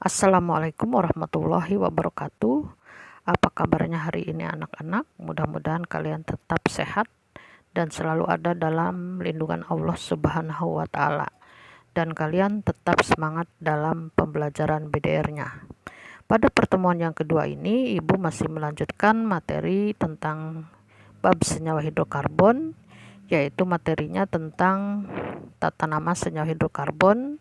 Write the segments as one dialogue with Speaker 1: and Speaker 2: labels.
Speaker 1: Assalamualaikum warahmatullahi wabarakatuh. Apa kabarnya hari ini anak-anak? Mudah-mudahan kalian tetap sehat dan selalu ada dalam lindungan Allah Subhanahu wa Ta'ala, dan kalian tetap semangat dalam pembelajaran BDR-nya. Pada pertemuan yang kedua ini, Ibu masih melanjutkan materi tentang bab senyawa hidrokarbon, yaitu materinya tentang tata nama senyawa hidrokarbon,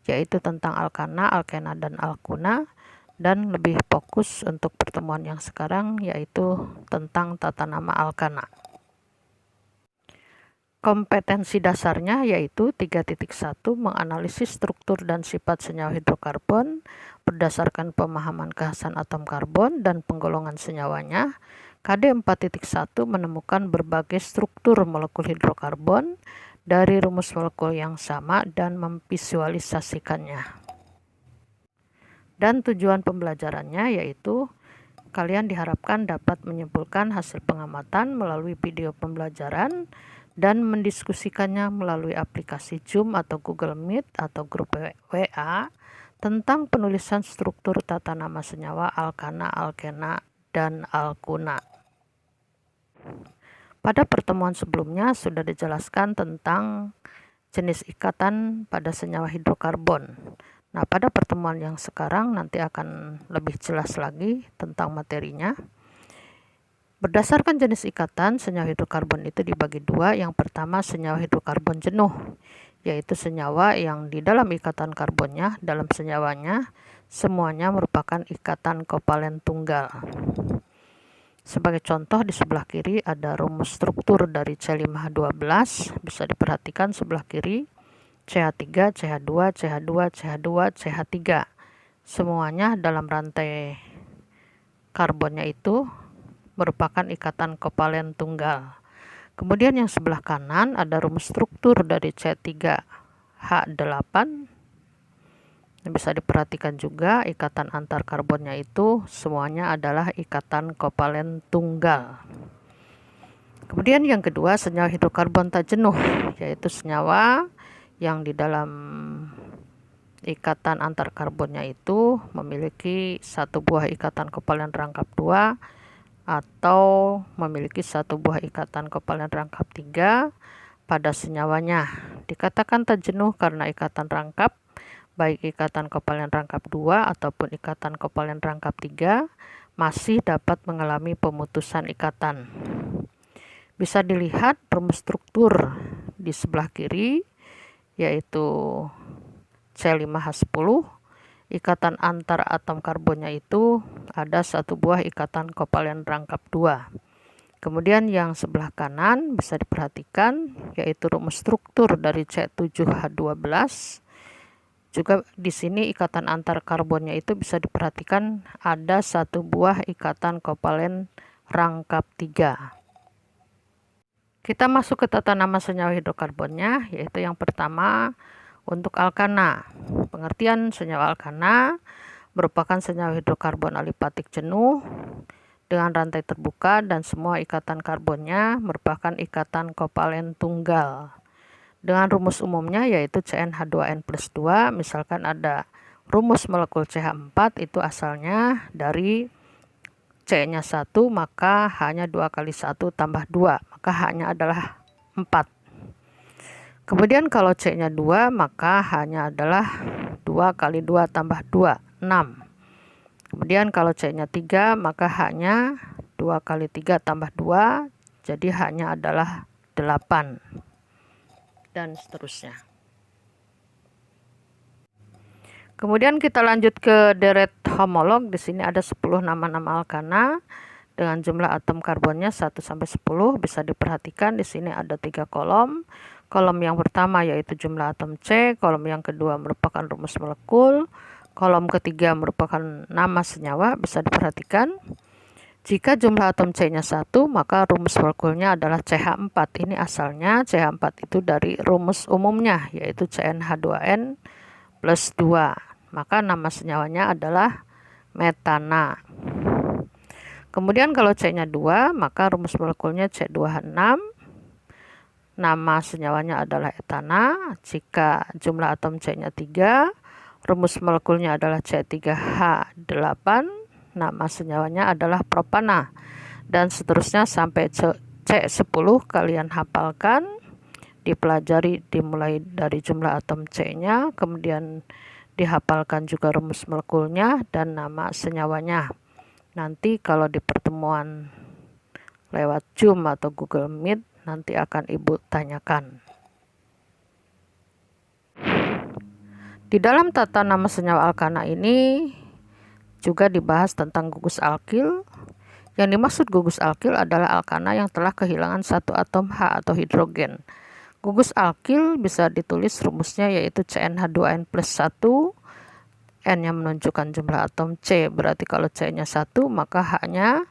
Speaker 1: yaitu tentang alkana, alkena, dan alkuna, dan lebih fokus untuk pertemuan yang sekarang yaitu tentang tata nama alkana. Kompetensi dasarnya yaitu 3.1 menganalisis struktur dan sifat senyawa hidrokarbon berdasarkan pemahaman kekhasan atom karbon dan penggolongan senyawanya. KD 4.1 menemukan berbagai struktur molekul hidrokarbon dari rumus molekul yang sama dan memvisualisasikannya. Dan tujuan pembelajarannya yaitu kalian diharapkan dapat menyimpulkan hasil pengamatan melalui video pembelajaran dan mendiskusikannya melalui aplikasi Zoom atau Google Meet atau grup WA tentang penulisan struktur tata nama senyawa alkana, alkena, dan alkuna. Pada pertemuan sebelumnya sudah dijelaskan tentang jenis ikatan pada senyawa hidrokarbon. Nah, pada pertemuan yang sekarang nanti akan lebih jelas lagi tentang materinya. Berdasarkan jenis ikatan, senyawa hidrokarbon itu dibagi dua. Yang pertama senyawa hidrokarbon jenuh, yaitu senyawa yang di dalam ikatan karbonnya, dalam senyawanya, semuanya merupakan ikatan kovalen tunggal. Sebagai contoh, di sebelah kiri ada rumus struktur dari C5H12, bisa diperhatikan sebelah kiri, CH3, CH2, CH2, CH2, CH3. Semuanya dalam rantai karbonnya itu merupakan ikatan kovalen tunggal. Kemudian yang sebelah kanan ada rumus struktur dari C3H8. Bisa diperhatikan juga ikatan antar karbonnya itu semuanya adalah ikatan kovalen tunggal. Kemudian yang kedua senyawa hidrokarbon tak jenuh, yaitu senyawa yang di dalam ikatan antar karbonnya itu memiliki satu buah ikatan kovalen rangkap 2 atau memiliki satu buah ikatan kovalen rangkap 3 pada senyawanya. Dikatakan tak jenuh karena ikatan rangkap, baik ikatan kovalen rangkap 2 ataupun ikatan kovalen rangkap 3 masih dapat mengalami pemutusan ikatan. Bisa dilihat rumus struktur di sebelah kiri, yaitu C5H10. Ikatan antar atom karbonnya itu ada satu buah ikatan kovalen rangkap 2. Kemudian yang sebelah kanan bisa diperhatikan, yaitu rumus struktur dari C7H12. Juga di sini ikatan antar karbonnya itu bisa diperhatikan ada satu buah ikatan kovalen rangkap 3. Kita masuk ke tata nama senyawa hidrokarbonnya, yaitu yang pertama untuk alkana. Pengertian senyawa alkana merupakan senyawa hidrokarbon alipatik jenuh dengan rantai terbuka dan semua ikatan karbonnya merupakan ikatan kovalen tunggal. Dengan rumus umumnya yaitu CnH2n+2, misalkan ada rumus molekul CH4 itu asalnya dari C-nya 1, maka hanya 2 kali 1 tambah 2, maka hanya adalah 4. Kemudian kalau C-nya 2, maka hanya adalah 2 kali 2 tambah 2, 6. Kemudian kalau C-nya 3, maka hanya 2 kali 3 tambah 2, jadi hanya adalah 8. Dan seterusnya. Kemudian kita lanjut ke deret homolog. Di sini ada 10 nama-nama alkana dengan jumlah atom karbonnya 1 sampai 10. Bisa diperhatikan di sini ada 3 kolom. Kolom yang pertama yaitu jumlah atom C, kolom yang kedua merupakan rumus molekul, kolom ketiga merupakan nama senyawa. Bisa diperhatikan. Jika jumlah atom C-nya 1, maka rumus molekulnya adalah CH4. Ini asalnya CH4 itu dari rumus umumnya, yaitu CnH2n+2. Maka nama senyawanya adalah metana. Kemudian kalau C-nya 2, maka rumus molekulnya C2H6. Nama senyawanya adalah etana. Jika jumlah atom C-nya 3, rumus molekulnya adalah C3H8, nama senyawanya adalah propana, dan seterusnya sampai C10 kalian hafalkan, dipelajari dimulai dari jumlah atom C-nya, kemudian dihafalkan juga rumus molekulnya dan nama senyawanya. Nanti kalau di pertemuan lewat Zoom atau Google Meet nanti akan Ibu tanyakan. Di dalam tata nama senyawa alkana ini juga dibahas tentang gugus alkil. Yang dimaksud gugus alkil adalah alkana yang telah kehilangan satu atom H atau hidrogen. Gugus alkil bisa ditulis rumusnya yaitu CnH2n+1, N-nya menunjukkan jumlah atom C, berarti kalau C-nya 1 maka H-nya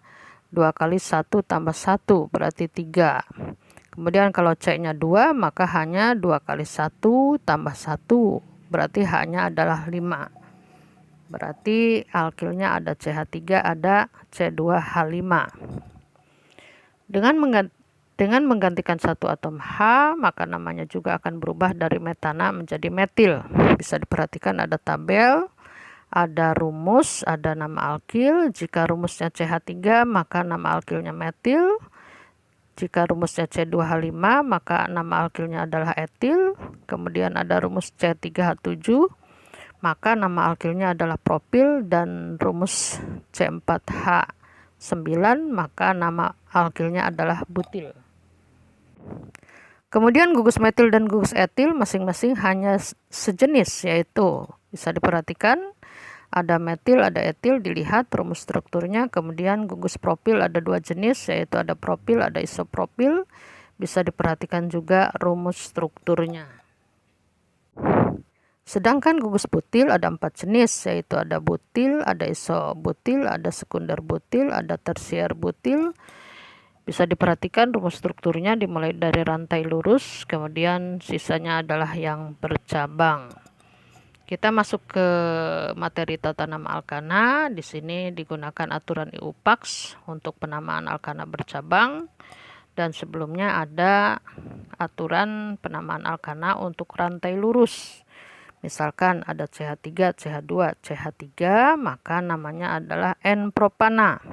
Speaker 1: 2 kali 1 tambah 1 berarti 3. Kemudian kalau C-nya 2 maka H-nya 2 kali 1 tambah 1 berarti H-nya adalah 5. Berarti alkilnya ada CH3, ada C2H5. Dengan menggantikan satu atom H, maka namanya juga akan berubah dari metana menjadi metil. Bisa diperhatikan ada tabel, ada rumus, ada nama alkil. Jika rumusnya CH3, maka nama alkilnya metil. Jika rumusnya C2H5, maka nama alkilnya adalah etil. Kemudian ada rumus C3H7, maka nama alkilnya adalah propil, dan rumus C4H9 maka nama alkilnya adalah butil. Kemudian gugus metil dan gugus etil masing-masing hanya sejenis, yaitu bisa diperhatikan ada metil, ada etil, dilihat rumus strukturnya. Kemudian gugus propil ada dua jenis, yaitu ada propil, ada isopropil. Bisa diperhatikan juga rumus strukturnya. Sedangkan gugus butil ada 4 jenis, yaitu ada butil, ada isobutil, ada sekunder butil, ada tersier butil. Bisa diperhatikan rumus strukturnya dimulai dari rantai lurus, kemudian sisanya adalah yang bercabang. Kita masuk ke materi tata nama alkana. Di sini digunakan aturan IUPACS untuk penamaan alkana bercabang, dan sebelumnya ada aturan penamaan alkana untuk rantai lurus. Misalkan ada CH3, CH2, CH3, maka namanya adalah N-propana.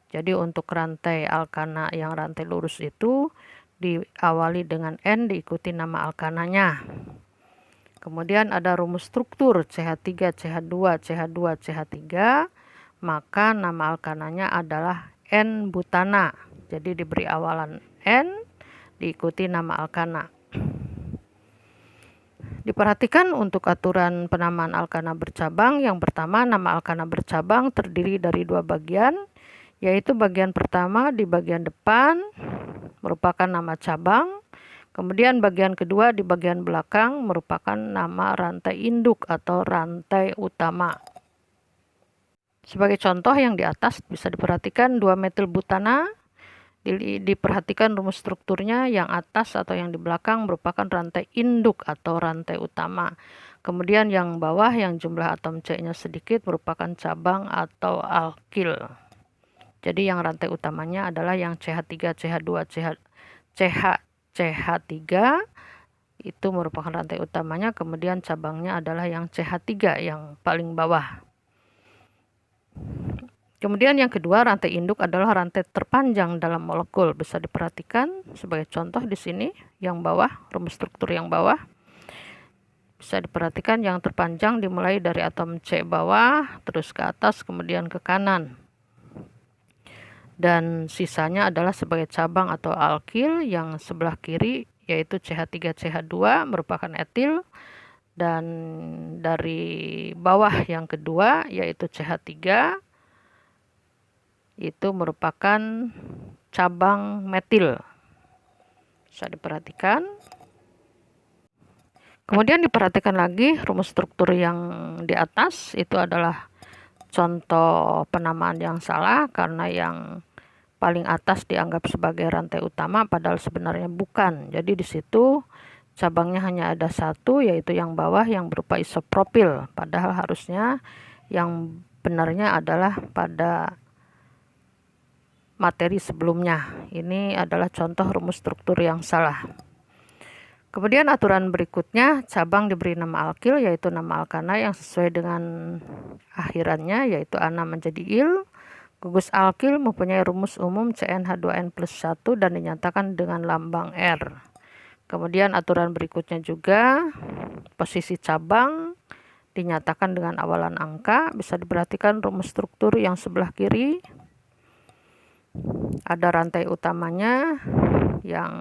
Speaker 1: Jadi untuk rantai alkana yang rantai lurus itu diawali dengan N, diikuti nama alkananya. Kemudian ada rumus struktur CH3, CH2, CH2, CH3, maka nama alkananya adalah N-butana. Jadi diberi awalan N, diikuti nama alkana. Diperhatikan untuk aturan penamaan alkana bercabang. Yang pertama, nama alkana bercabang terdiri dari dua bagian, yaitu bagian pertama di bagian depan merupakan nama cabang, kemudian bagian kedua di bagian belakang merupakan nama rantai induk atau rantai utama. Sebagai contoh yang di atas bisa diperhatikan 2-metil butana. Diperhatikan rumus strukturnya, yang atas atau yang di belakang merupakan rantai induk atau rantai utama. Kemudian yang bawah yang jumlah atom C-nya sedikit merupakan cabang atau alkil. Jadi yang rantai utamanya adalah yang CH3, CH2, CH3 itu merupakan rantai utamanya, kemudian cabangnya adalah yang CH3 yang paling bawah. Kemudian yang kedua, rantai induk adalah rantai terpanjang dalam molekul. Bisa diperhatikan sebagai contoh di sini, yang bawah, rumus struktur yang bawah. Bisa diperhatikan yang terpanjang dimulai dari atom C bawah, terus ke atas, kemudian ke kanan. Dan sisanya adalah sebagai cabang atau alkil. Yang sebelah kiri yaitu CH3, CH2 merupakan etil. Dan dari bawah yang kedua yaitu CH3 itu merupakan cabang metil. Bisa diperhatikan. Kemudian diperhatikan lagi rumus struktur yang di atas, itu adalah contoh penamaan yang salah, karena yang paling atas dianggap sebagai rantai utama padahal sebenarnya bukan. Jadi di situ cabangnya hanya ada satu, yaitu yang bawah yang berupa isopropil, padahal harusnya yang benarnya adalah pada materi sebelumnya. Ini adalah contoh rumus struktur yang salah. Kemudian aturan berikutnya, cabang diberi nama alkil, yaitu nama alkana yang sesuai dengan akhirannya, yaitu ana menjadi il. Gugus alkil mempunyai rumus umum CnH2n+1 dan dinyatakan dengan lambang R. Kemudian aturan berikutnya juga, posisi cabang dinyatakan dengan awalan angka. Bisa diperhatikan rumus struktur yang sebelah kiri. Ada rantai utamanya yang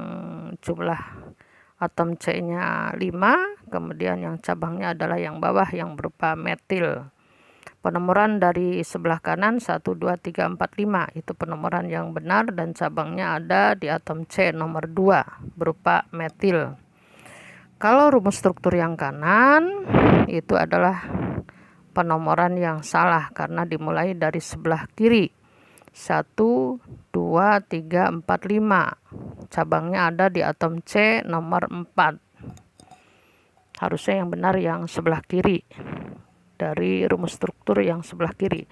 Speaker 1: jumlah atom C-nya 5, kemudian yang cabangnya adalah yang bawah yang berupa metil. Penomoran dari sebelah kanan 1, 2, 3, 4, 5 itu penomoran yang benar dan cabangnya ada di atom C nomor 2 berupa metil. Kalau rumus struktur yang kanan itu adalah penomoran yang salah karena dimulai dari sebelah kiri. 1, 2, 3, 4, 5. Cabangnya ada di atom C nomor 4. Harusnya yang benar yang sebelah kiri dari rumus struktur yang sebelah kiri.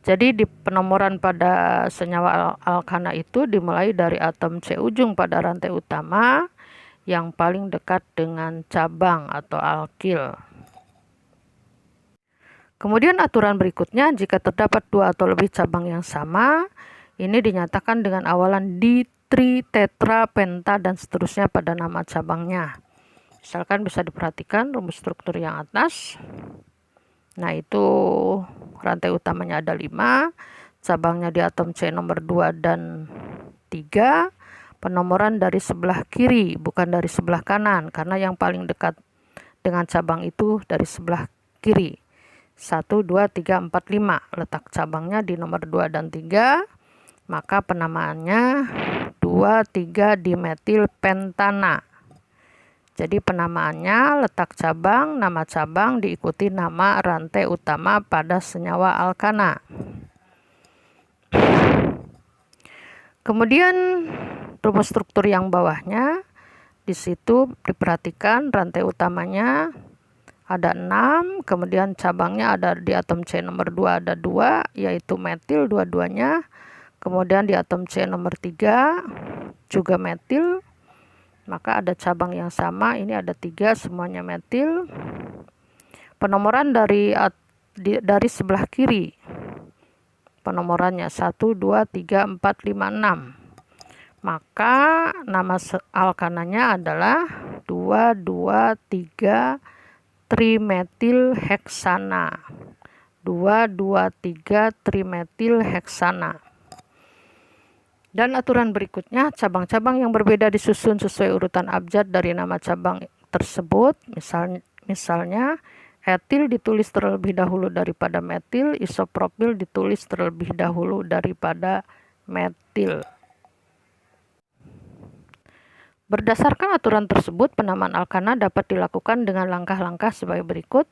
Speaker 1: Jadi di penomoran pada senyawa alkana itu dimulai dari atom C ujung pada rantai utama yang paling dekat dengan cabang atau alkil. Kemudian aturan berikutnya, jika terdapat 2 atau lebih cabang yang sama, ini dinyatakan dengan awalan di, tri, tetra, penta, dan seterusnya pada nama cabangnya. Misalkan bisa diperhatikan rumus struktur yang atas. Nah, itu rantai utamanya ada 5, cabangnya di atom C nomor 2 dan 3, penomoran dari sebelah kiri, bukan dari sebelah kanan, karena yang paling dekat dengan cabang itu dari sebelah kiri. 1, 2, 3, 4, 5. Letak cabangnya di nomor 2 dan 3, maka penamaannya 2, 3 dimetil pentana. Jadi penamaannya letak cabang, nama cabang diikuti nama rantai utama pada senyawa alkana. Kemudian rumus struktur yang bawahnya, di situ diperhatikan rantai utamanya ada 6, kemudian cabangnya ada di atom C nomor 2 ada 2, yaitu metil dua-duanya. Kemudian di atom C nomor 3 juga metil, maka ada cabang yang sama, ini ada 3, semuanya metil. Penomoran dari sebelah kiri, penomorannya 1, 2, 3, 4, 5, 6. Maka nama alkananya adalah 2, 2, 3, trimetil heksana. 2, 2, 3 trimetil heksana. Dan aturan berikutnya, cabang-cabang yang berbeda disusun sesuai urutan abjad dari nama cabang tersebut. Misalnya etil ditulis terlebih dahulu daripada metil, isopropil ditulis terlebih dahulu daripada metil. Berdasarkan aturan tersebut, penamaan alkana dapat dilakukan dengan langkah-langkah sebagai berikut.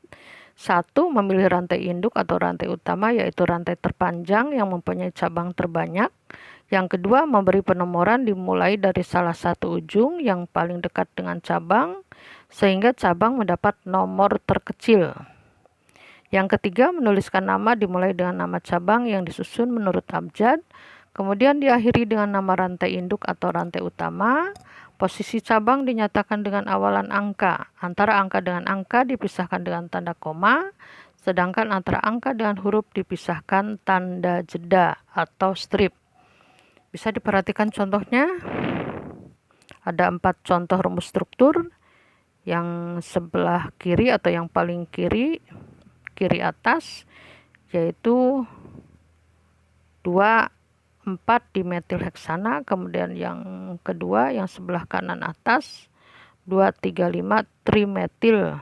Speaker 1: 1. Memilih rantai induk atau rantai utama, yaitu rantai terpanjang yang mempunyai cabang terbanyak. Yang kedua, memberi penomoran dimulai dari salah satu ujung yang paling dekat dengan cabang, sehingga cabang mendapat nomor terkecil. Yang ketiga, menuliskan nama dimulai dengan nama cabang yang disusun menurut abjad, kemudian diakhiri dengan nama rantai induk atau rantai utama. Posisi cabang dinyatakan dengan awalan angka. Antara angka dengan angka dipisahkan dengan tanda koma, sedangkan antara angka dengan huruf dipisahkan tanda jeda atau strip. Bisa diperhatikan contohnya. Ada 4 contoh rumus struktur. Yang sebelah kiri atau yang paling kiri atas, yaitu 2, 4 dimetil heksana, kemudian yang kedua yang sebelah kanan atas 2,3,5 trimetil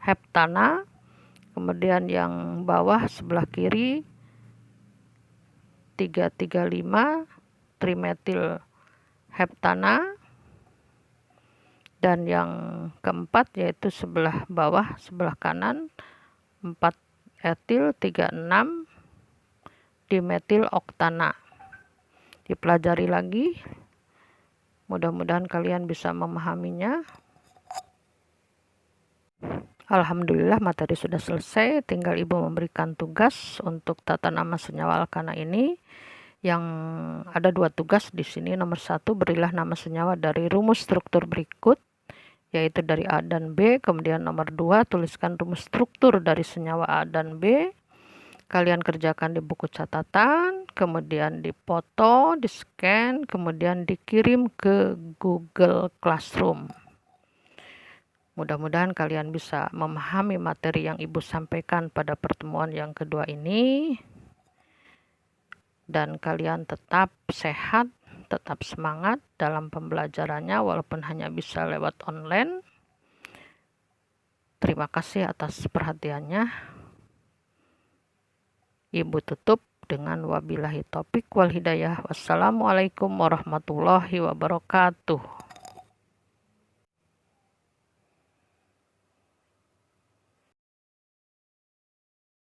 Speaker 1: heptana, kemudian yang bawah sebelah kiri 3,3,5 trimetil heptana, dan yang keempat yaitu sebelah bawah sebelah kanan 4 etil 3,6 dimetil oktana. Dipelajari lagi, mudah-mudahan kalian bisa memahaminya. Alhamdulillah materi sudah selesai, tinggal ibu memberikan tugas untuk tata nama senyawa alkana ini. Yang ada 2 tugas di sini. Nomor 1, berilah nama senyawa dari rumus struktur berikut, yaitu dari A dan B. Kemudian nomor 2, tuliskan rumus struktur dari senyawa A dan B. Kalian kerjakan di buku catatan, kemudian dipoto, di-scan, kemudian dikirim ke Google Classroom. Mudah-mudahan kalian bisa memahami materi yang Ibu sampaikan pada pertemuan yang kedua ini. Dan kalian tetap sehat, tetap semangat dalam pembelajarannya walaupun hanya bisa lewat online. Terima kasih atas perhatiannya. Ibu tutup dengan wabillahi taufik wal hidayah. Wassalamualaikum warahmatullahi wabarakatuh.